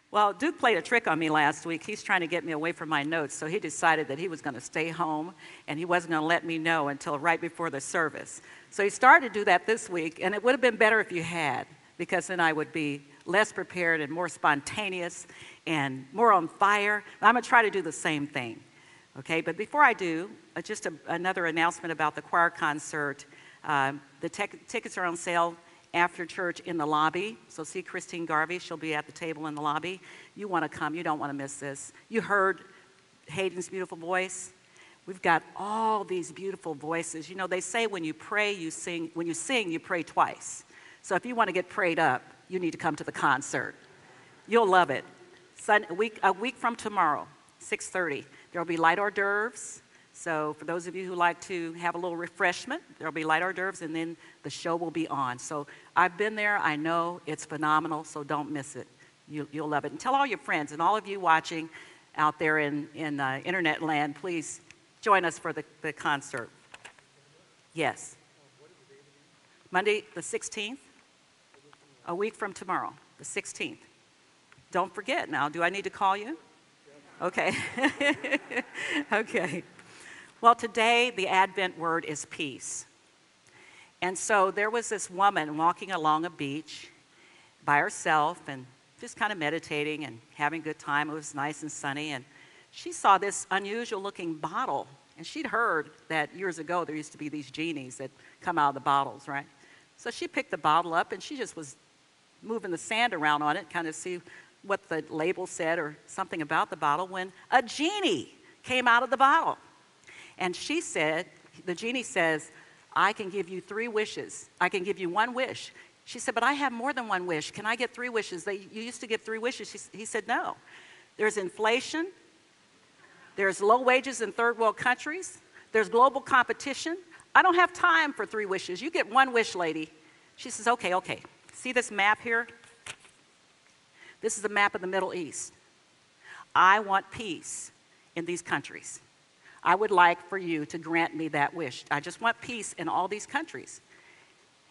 Well, Duke played a trick on me last week. He's trying to get me away from my notes, so he decided that he was going to stay home and he wasn't going to let me know until right before the service. So he started to do that this week, and it would have been better if you had, because then I would be less prepared and more spontaneous and more on fire. I'm going to try to do the same thing, okay? But before I do, another announcement about the choir concert. The tickets are on sale after church in the lobby. So see Christine Garvey. She'll be at the table in the lobby. You want to come. You don't want to miss this. You heard Hayden's beautiful voice. We've got all these beautiful voices. You know, they say when you pray, you sing. When you sing, you pray twice. So if you want to get prayed up, you need to come to the concert. You'll love it. A week from tomorrow, 6:30, there will be light hors d'oeuvres. So for those of you who like to have a little refreshment, there will be light hors d'oeuvres, and then the show will be on. So I've been there. I know it's phenomenal, so don't miss it. You'll love it. And tell all your friends, and all of you watching out there in internet land, please join us for the concert. Yes. Monday the 16th, a week from tomorrow, the 16th. Don't forget now. Do I need to call you? Okay. Okay. Well, today the Advent word is peace. And so there was this woman walking along a beach by herself and just kind of meditating and having a good time. It was nice and sunny. And she saw this unusual looking bottle. And she'd heard that years ago there used to be these genies that come out of the bottles, right? So she picked the bottle up and she just was moving the sand around on it, kind of see what the label said or something about the bottle, when a genie came out of the bottle. And she said, the genie says, I can give you 3 wishes. I can give you 1 wish. She said, but I have more than 1 wish. Can I get 3 wishes? You used to give 3 wishes. He said, no. There's inflation. There's low wages in third world countries. There's global competition. I don't have time for 3 wishes. You get 1 wish, lady. She says, okay. See this map here? This is a map of the Middle East. I want peace in these countries. I would like for you to grant me that wish. I just want peace in all these countries.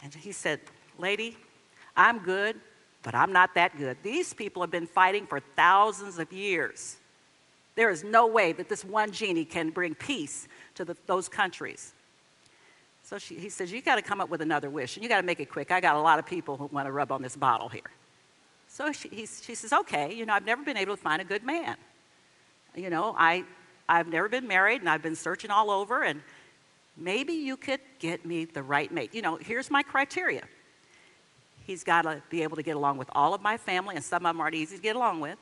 And he said, lady, I'm good, but I'm not that good. These people have been fighting for thousands of years. There is no way that this one genie can bring peace to those countries. So he says, you got to come up with another wish, and you got to make it quick. I got a lot of people who want to rub on this bottle here. So she says, okay, I've never been able to find a good man. I've never been married, and I've been searching all over, and maybe you could get me the right mate. Here's my criteria. He's got to be able to get along with all of my family, and some of them aren't easy to get along with.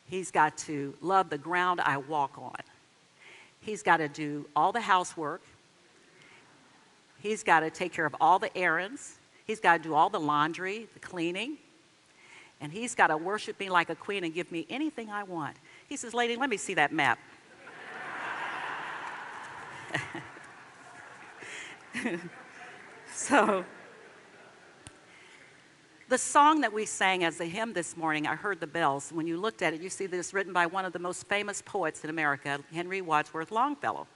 He's got to love the ground I walk on. He's got to do all the housework. He's got to take care of all the errands. He's got to do all the laundry, the cleaning. And he's got to worship me like a queen and give me anything I want. He says, lady, let me see that map. So, the song that we sang as a hymn this morning, I Heard the Bells. When you looked at it, you see this written by one of the most famous poets in America, Henry Wadsworth Longfellow.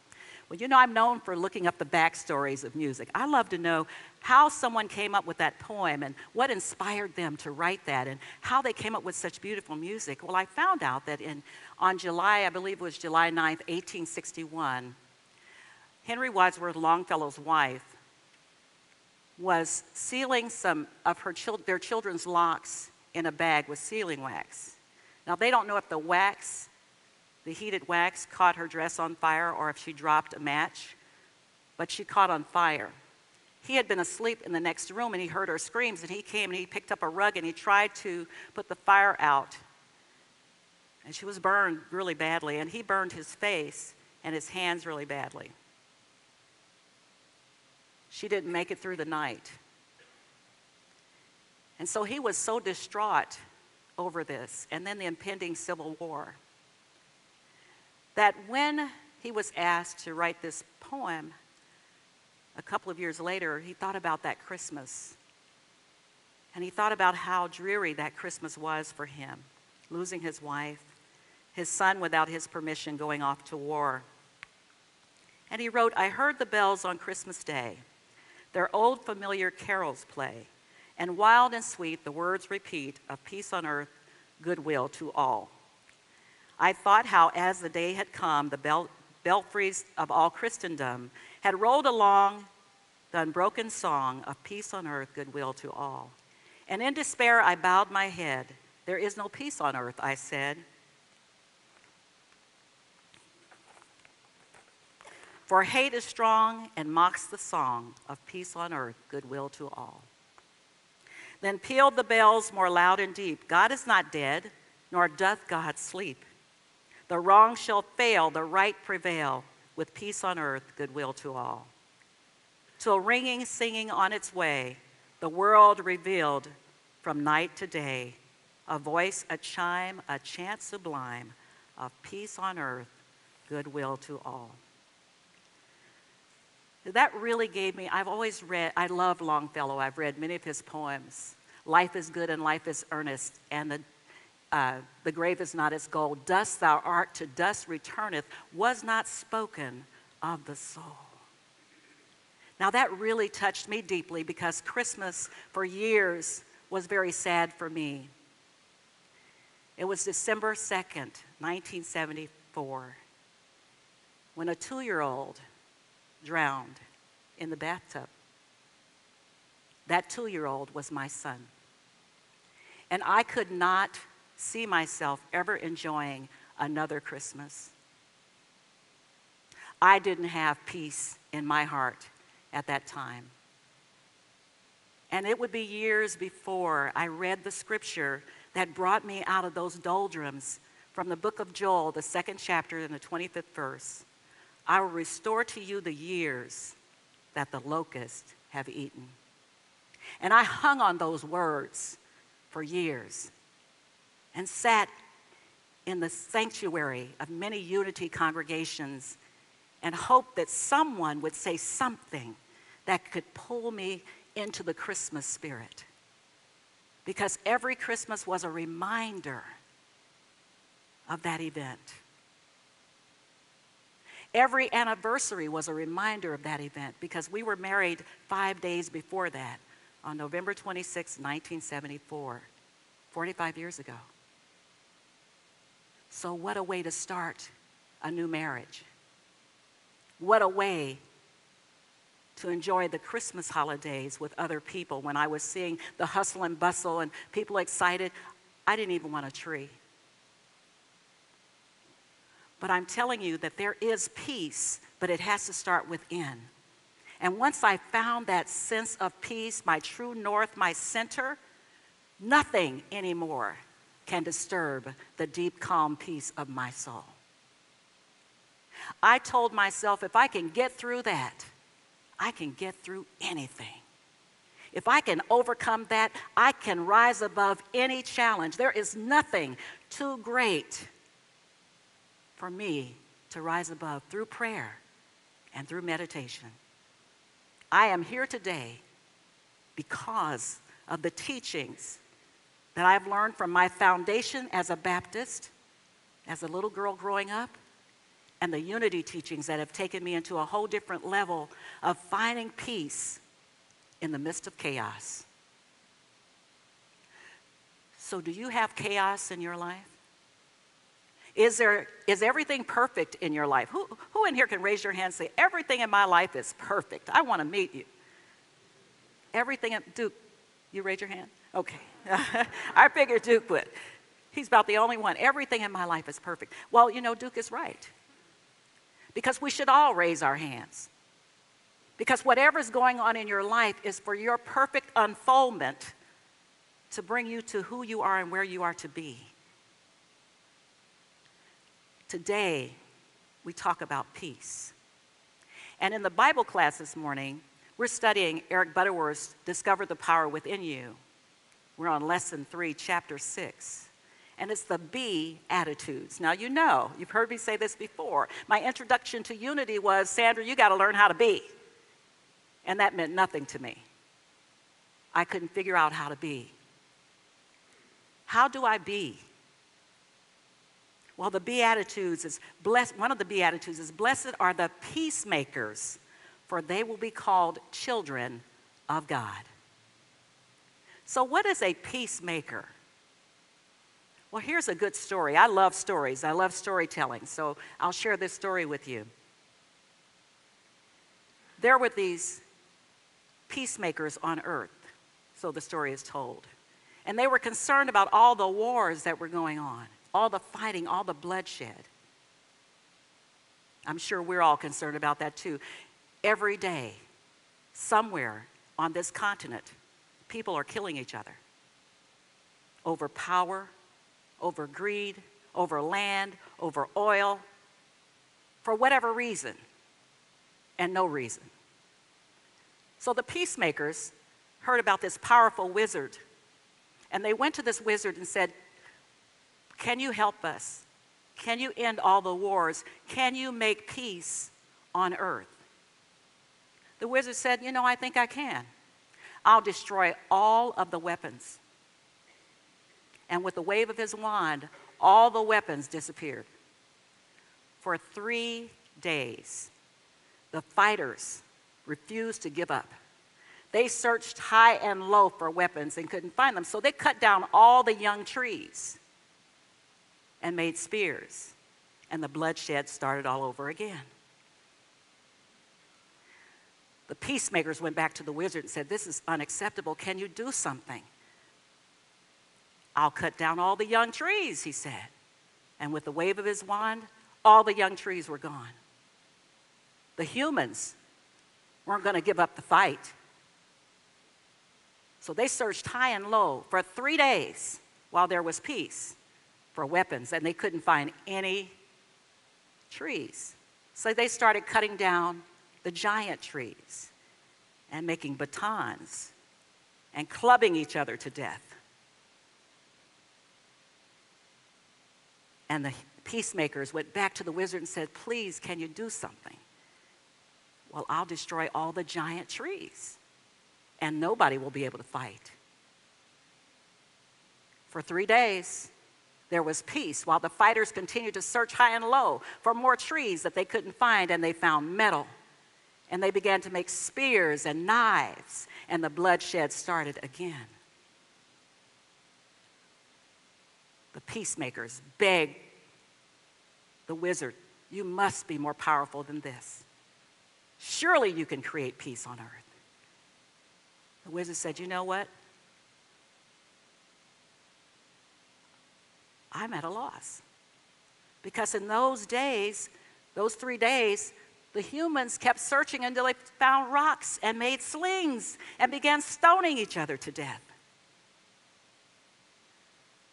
Well, I'm known for looking up the backstories of music. I love to know how someone came up with that poem and what inspired them to write that and how they came up with such beautiful music. Well, I found out that on July, I believe it was July 9th, 1861, Henry Wadsworth Longfellow's wife was sealing some of their children's locks in a bag with sealing wax. Now, they don't know if the heated wax caught her dress on fire or if she dropped a match, but she caught on fire. He had been asleep in the next room and he heard her screams, and he came and he picked up a rug and he tried to put the fire out. And she was burned really badly, and he burned his face and his hands really badly. She didn't make it through the night. And so he was so distraught over this, and then the impending Civil War, that when he was asked to write this poem a couple of years later, he thought about that Christmas. And he thought about how dreary that Christmas was for him, losing his wife, his son without his permission going off to war. And he wrote, I heard the bells on Christmas Day, their old familiar carols play, and wild and sweet the words repeat of peace on earth, goodwill to all. I thought how, as the day had come, the belfries of all Christendom had rolled along the unbroken song of peace on earth, goodwill to all. And in despair, I bowed my head. There is no peace on earth, I said. For hate is strong and mocks the song of peace on earth, goodwill to all. Then pealed the bells more loud and deep. God is not dead, nor doth God sleep. The wrong shall fail, the right prevail, with peace on earth, goodwill to all. Till ringing, singing on its way, the world revealed from night to day, a voice, a chime, a chant sublime of peace on earth, goodwill to all. That really gave me, I've always read, I love Longfellow. I've read many of his poems. Life is good and life is earnest, and the grave is not its goal. Dust thou art, to dust returneth, was not spoken of the soul. Now that really touched me deeply, because Christmas for years was very sad for me. It was December 2nd, 1974, when a 2-year-old drowned in the bathtub. That 2-year-old was my son. And I could not see myself ever enjoying another Christmas. I didn't have peace in my heart at that time. And it would be years before I read the scripture that brought me out of those doldrums from the book of Joel, the 2nd chapter and the 25th verse. I will restore to you the years that the locusts have eaten. And I hung on those words for years and sat in the sanctuary of many Unity congregations and hoped that someone would say something that could pull me into the Christmas spirit. Because every Christmas was a reminder of that event. Every anniversary was a reminder of that event, because we were married 5 days before that, on November 26, 1974, 45 years ago. So what a way to start a new marriage. What a way to enjoy the Christmas holidays with other people. When I was seeing the hustle and bustle and people excited, I didn't even want a tree. But I'm telling you that there is peace, but it has to start within. And once I found that sense of peace, my true north, my center, nothing anymore can disturb the deep, calm peace of my soul. I told myself, if I can get through that, I can get through anything. If I can overcome that, I can rise above any challenge. There is nothing too great for me to rise above through prayer and through meditation. I am here today because of the teachings that I've learned from my foundation as a Baptist, as a little girl growing up, and the Unity teachings that have taken me into a whole different level of finding peace in the midst of chaos. So do you have chaos in your life? Is everything perfect in your life? Who in here can raise your hand and say, everything in my life is perfect? I want to meet you. Everything, Duke, you raise your hand? Okay. I figured Duke would. He's about the only one. Everything in my life is perfect. Well, you know, Duke is right. Because we should all raise our hands. Because whatever's going on in your life is for your perfect unfoldment to bring you to who you are and where you are to be. Today, we talk about peace. And in the Bible class this morning, we're studying Eric Butterworth's Discover the Power Within You. We're on lesson 3, chapter 6. And it's the B attitudes. Now, you know, you've heard me say this before. My introduction to Unity was, Sandra, you got to learn how to be. And that meant nothing to me. I couldn't figure out how to be. How do I be? Well, the Beatitudes is blessed. One of the Beatitudes is, blessed are the peacemakers, for they will be called children of God. So what is a peacemaker? Well, here's a good story. I love stories. I love storytelling. So I'll share this story with you. There were these peacemakers on earth, so the story is told. And they were concerned about all the wars that were going on, all the fighting, all the bloodshed. I'm sure we're all concerned about that too. Every day, somewhere on this continent, people are killing each other over power, over greed, over land, over oil, for whatever reason, and no reason. So the peacemakers heard about this powerful wizard, and they went to this wizard and said, "Can you help us? Can you end all the wars? Can you make peace on earth?" The wizard said, I think I can. I'll destroy all of the weapons. And with the wave of his wand, all the weapons disappeared. For 3 days, the fighters refused to give up. They searched high and low for weapons and couldn't find them. So they cut down all the young trees and made spears. And the bloodshed started all over again. The peacemakers went back to the wizard and said, "This is unacceptable. Can you do something?" "I'll cut down all the young trees," he said. And with the wave of his wand, all the young trees were gone. The humans weren't going to give up the fight. So they searched high and low for 3 days while there was peace for weapons, and they couldn't find any trees. So they started cutting down the giant trees and making batons and clubbing each other to death. And the peacemakers went back to the wizard and said, "Please, can you do something?" "Well, I'll destroy all the giant trees, and nobody will be able to fight." For 3 days, there was peace while the fighters continued to search high and low for more trees that they couldn't find, and they found metal. And they began to make spears and knives, and the bloodshed started again. The peacemakers begged the wizard, "You must be more powerful than this. Surely you can create peace on earth." The wizard said, "You know what? I'm at a loss." Because in those days, those 3 days, the humans kept searching until they found rocks and made slings and began stoning each other to death.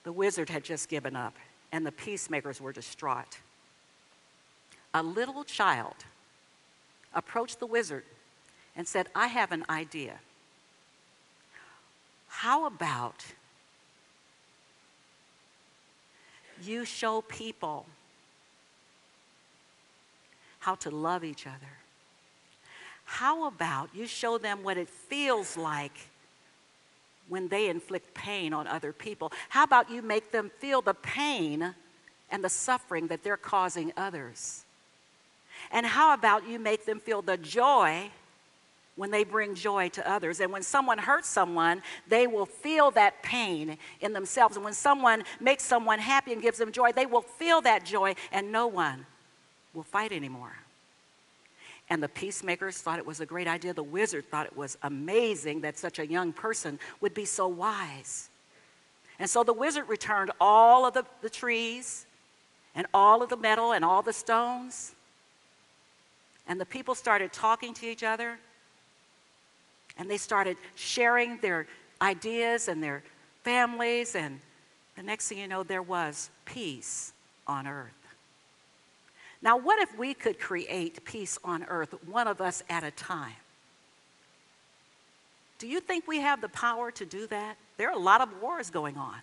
The wizard had just given up, and the peacemakers were distraught. A little child approached the wizard and said, "I have an idea. How about you show people how to love each other? How about you show them what it feels like when they inflict pain on other people? How about you make them feel the pain and the suffering that they're causing others? And how about you make them feel the joy when they bring joy to others? And when someone hurts someone, they will feel that pain in themselves. And when someone makes someone happy and gives them joy, they will feel that joy, and no one will fight anymore." And the peacemakers thought it was a great idea. The wizard thought it was amazing that such a young person would be so wise. And so the wizard returned all of the trees and all of the metal and all the stones. And the people started talking to each other. And they started sharing their ideas and their families. And the next thing you know, there was peace on earth. Now, what if we could create peace on earth, one of us at a time? Do you think we have the power to do that? There are a lot of wars going on.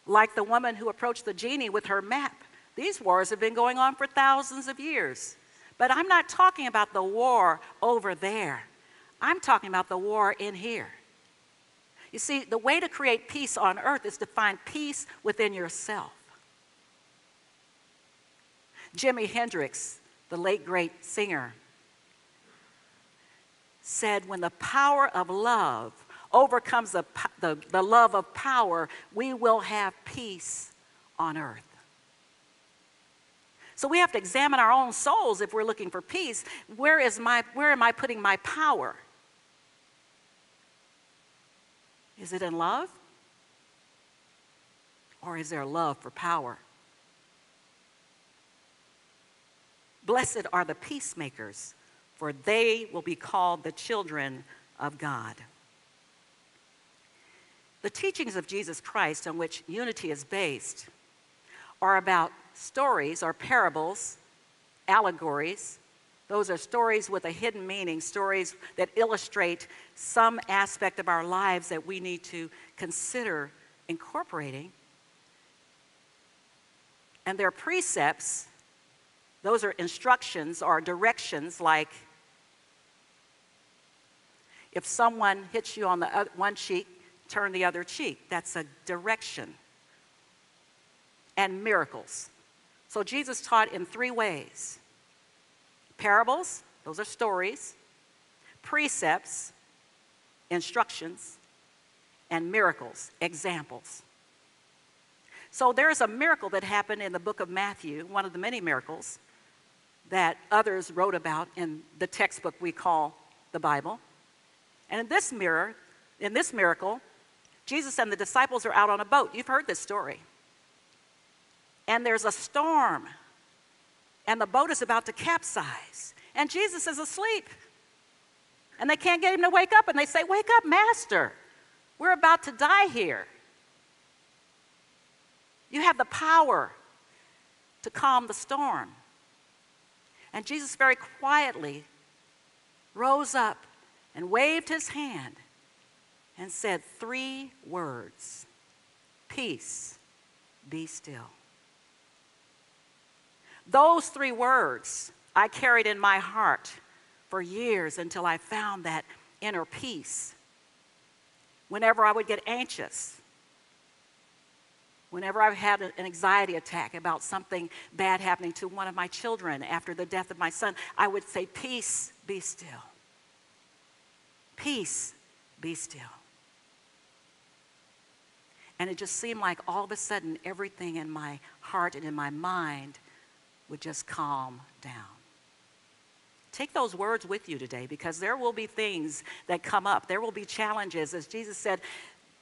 Like the woman who approached the genie with her map. These wars have been going on for thousands of years. But I'm not talking about the war over there. I'm talking about the war in here. You see, the way to create peace on earth is to find peace within yourself. Jimi Hendrix, the late great singer, said, "When the power of love overcomes the love of power, we will have peace on earth. So we have to examine our own souls if we're looking for peace. Where am I putting my power? Is it in love? Or is there love for power? Blessed are the peacemakers, for they will be called the children of God. The teachings of Jesus Christ on which unity is based are about stories or parables, allegories. Those are stories with a hidden meaning, stories that illustrate some aspect of our lives that we need to consider incorporating. And their precepts, those are instructions or directions, like if someone hits you on the one cheek, turn the other cheek. That's a direction. And miracles. So Jesus taught in three ways. Parables, those are stories. Precepts, instructions. And miracles, examples. So there's a miracle that happened in the book of Matthew, one of the many miracles that others wrote about in the textbook we call the Bible. And in this miracle, Jesus and the disciples are out on a boat. You've heard this story. And there's a storm, and the boat is about to capsize, and Jesus is asleep. And they can't get him to wake up, and they say, "Wake up, Master. We're about to die here. You have the power to calm the storm." And Jesus very quietly rose up and waved his hand and said three words: "Peace, be still." Those three words I carried in my heart for years until I found that inner peace. Whenever I would get anxious, whenever I had an anxiety attack about something bad happening to one of my children after the death of my son, I would say, "Peace, be still. Peace, be still." And it just seemed like all of a sudden everything in my heart and in my mind would just calm down. Take those words with you today, because there will be things that come up. There will be challenges. As Jesus said,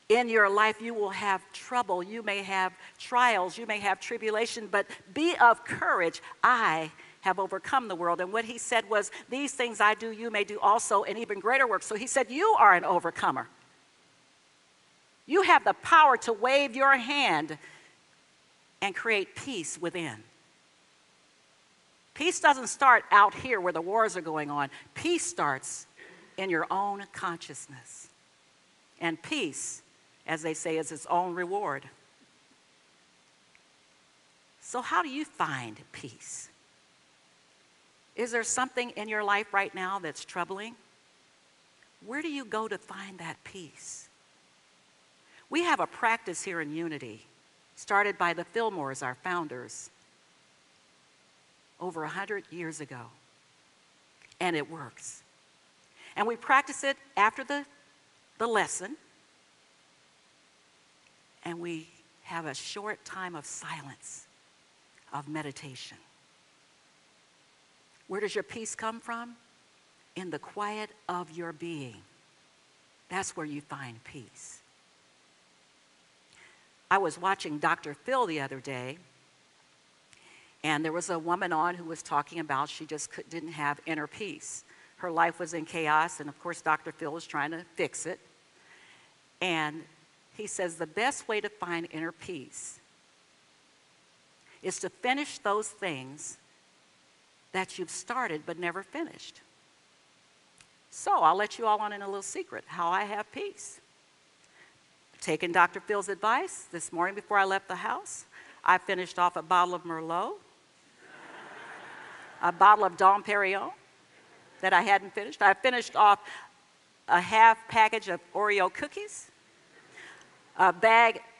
in your life you will have trouble. You may have trials. You may have tribulation, but be of courage. I have overcome the world. And what he said was, "These things I do, you may do also, and even greater works." So he said, you are an overcomer. You have the power to wave your hand and create peace within. Peace doesn't start out here where the wars are going on. Peace starts in your own consciousness. And peace, as they say, is its own reward. So how do you find peace? Is there something in your life right now that's troubling? Where do you go to find that peace? We have a practice here in Unity, started by the Fillmores, our founders, over 100 years ago. And it works. And we practice it after the lesson. And we have a short time of silence, of meditation. Where does your peace come from? In the quiet of your being. That's where you find peace. I was watching Dr. Phil the other day, and there was a woman on who was talking about she just didn't have inner peace. Her life was in chaos, and of course Dr. Phil was trying to fix it. And he says the best way to find inner peace is to finish those things that you've started but never finished. So I'll let you all on in a little secret how I have peace. Taking Dr. Phil's advice, this morning before I left the house, I finished off a bottle of Merlot, a bottle of Dom Perignon that I hadn't finished. I finished off a half package of Oreo cookies, a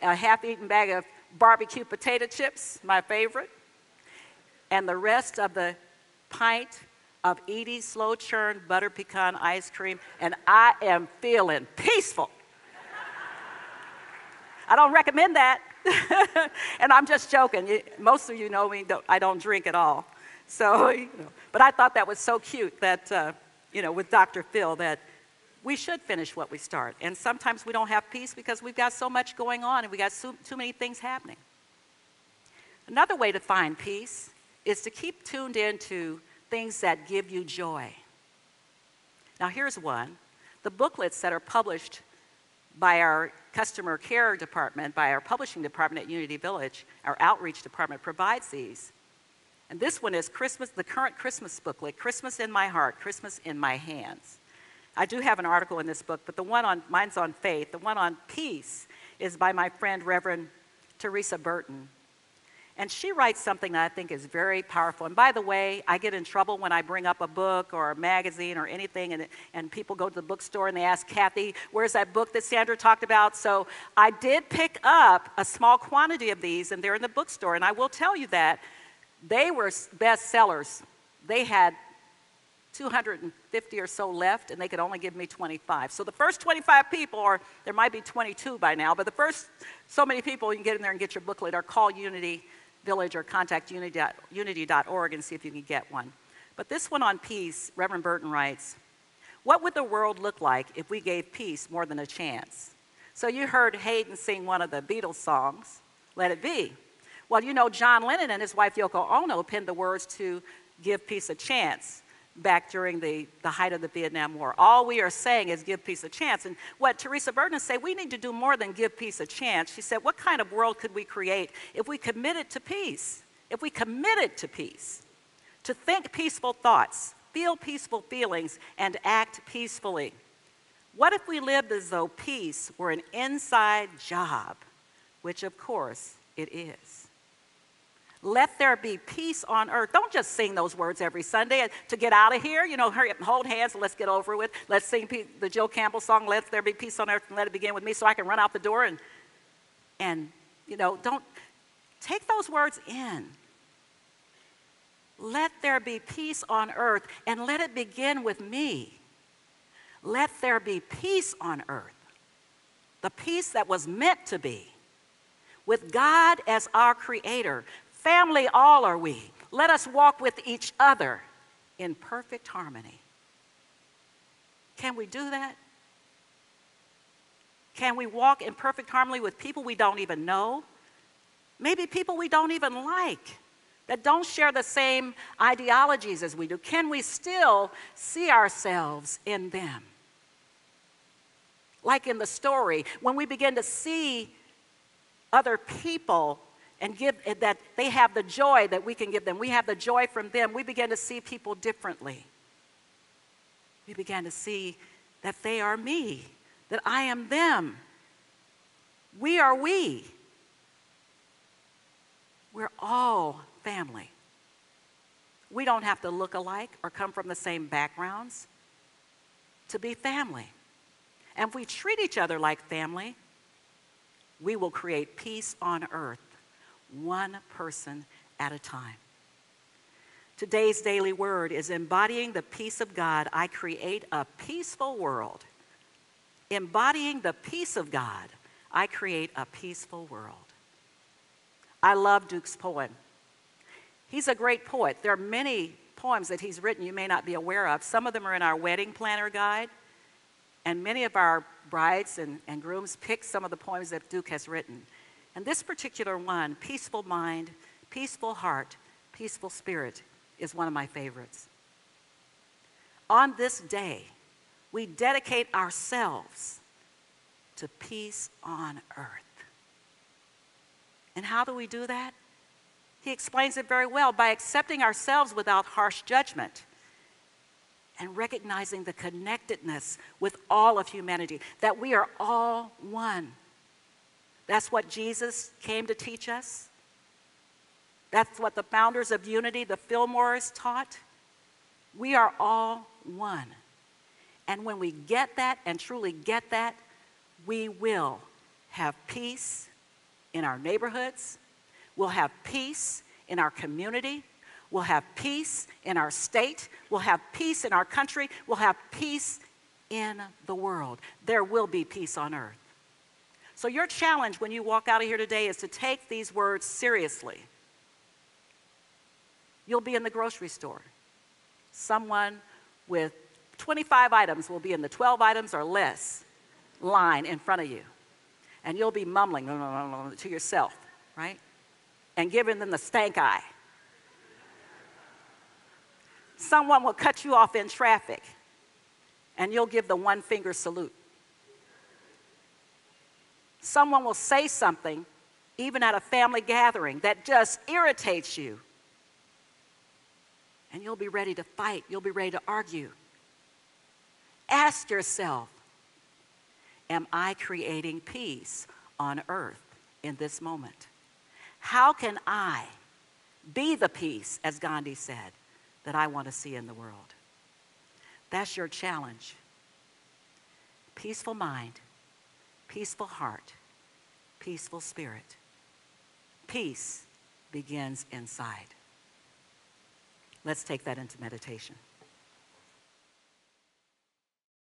half-eaten bag of barbecue potato chips, my favorite, and the rest of the pint of Edie's slow churn butter pecan ice cream, and I am feeling peaceful. I don't recommend that. And I'm just joking. Most of you know me, I don't drink at all. So, but I thought that was so cute that, with Dr. Phil, that we should finish what we start. And sometimes we don't have peace because we've got so much going on and we got too many things happening. Another way to find peace is to keep tuned into things that give you joy. Now here's one. The booklets that are published by our customer care department, by our publishing department at Unity Village, our outreach department provides these. And this one is Christmas, the current Christmas booklet, Christmas in My Heart, Christmas in My Hands. I do have an article in this book, but mine's on faith. The one on peace is by my friend, Reverend Teresa Burton. And she writes something that I think is very powerful. And by the way, I get in trouble when I bring up a book or a magazine or anything, and people go to the bookstore and they ask Kathy, where's that book that Sandra talked about? So I did pick up a small quantity of these, and they're in the bookstore. And I will tell you that they were bestsellers. They had 250 or so left, and they could only give me 25. So the first 25 people, or there might be 22 by now, but the first so many people, you can get in there and get your booklet, or call Unity Village or contact unity.org and see if you can get one. But this one on peace, Reverend Burton writes, what would the world look like if we gave peace more than a chance? So you heard Hayden sing one of the Beatles songs, Let It Be. Well, John Lennon and his wife Yoko Ono penned the words to Give Peace a Chance back during the height of the Vietnam War. All we are saying is give peace a chance. And what Teresa Burton said, we need to do more than give peace a chance. She said, what kind of world could we create if we committed to peace? If we committed to peace, to think peaceful thoughts, feel peaceful feelings, and act peacefully. What if we lived as though peace were an inside job, which of course it is. Let there be peace on earth. Don't just sing those words every Sunday to get out of here. Hurry up and hold hands and let's get over with. Let's sing the Jill Campbell song, Let There Be Peace on Earth, and let it begin with me, so I can run out the door and don't take those words in. Let there be peace on earth, and let it begin with me. Let there be peace on earth, the peace that was meant to be, with God as our creator. Family all are we. Let us walk with each other in perfect harmony. Can we do that? Can we walk in perfect harmony with people we don't even know? Maybe people we don't even like, that don't share the same ideologies as we do. Can we still see ourselves in them? Like in the story, when we begin to see other people and give that they have the joy that we can give them, we have the joy from them, we begin to see people differently. We began to see that they are me, that I am them. We are we. We're all family. We don't have to look alike or come from the same backgrounds to be family. And if we treat each other like family, we will create peace on earth, one person at a time. Today's daily word is embodying the peace of God. I create a peaceful world. Embodying the peace of God, I create a peaceful world. I love Duke's poem. He's a great poet. There are many poems that he's written you may not be aware of. Some of them are in our wedding planner guide, and many of our brides and grooms pick some of the poems that Duke has written. And this particular one, Peaceful Mind, Peaceful Heart, Peaceful Spirit, is one of my favorites. On this day, we dedicate ourselves to peace on earth. And how do we do that? He explains it very well, by accepting ourselves without harsh judgment and recognizing the connectedness with all of humanity, that we are all one. That's what Jesus came to teach us. That's what the founders of Unity, the Fillmores, taught. We are all one. And when we get that and truly get that, we will have peace in our neighborhoods. We'll have peace in our community. We'll have peace in our state. We'll have peace in our country. We'll have peace in the world. There will be peace on earth. So your challenge when you walk out of here today is to take these words seriously. You'll be in the grocery store. Someone with 25 items will be in the 12 items or less line in front of you. And you'll be mumbling to yourself, right? And giving them the stank eye. Someone will cut you off in traffic, and you'll give the one finger salute. Someone will say something, even at a family gathering, that just irritates you. And you'll be ready to fight. You'll be ready to argue. Ask yourself, am I creating peace on earth in this moment? How can I be the peace, as Gandhi said, that I want to see in the world? That's your challenge. Peaceful mind, peaceful heart, peaceful spirit. Peace begins inside. Let's take that into meditation.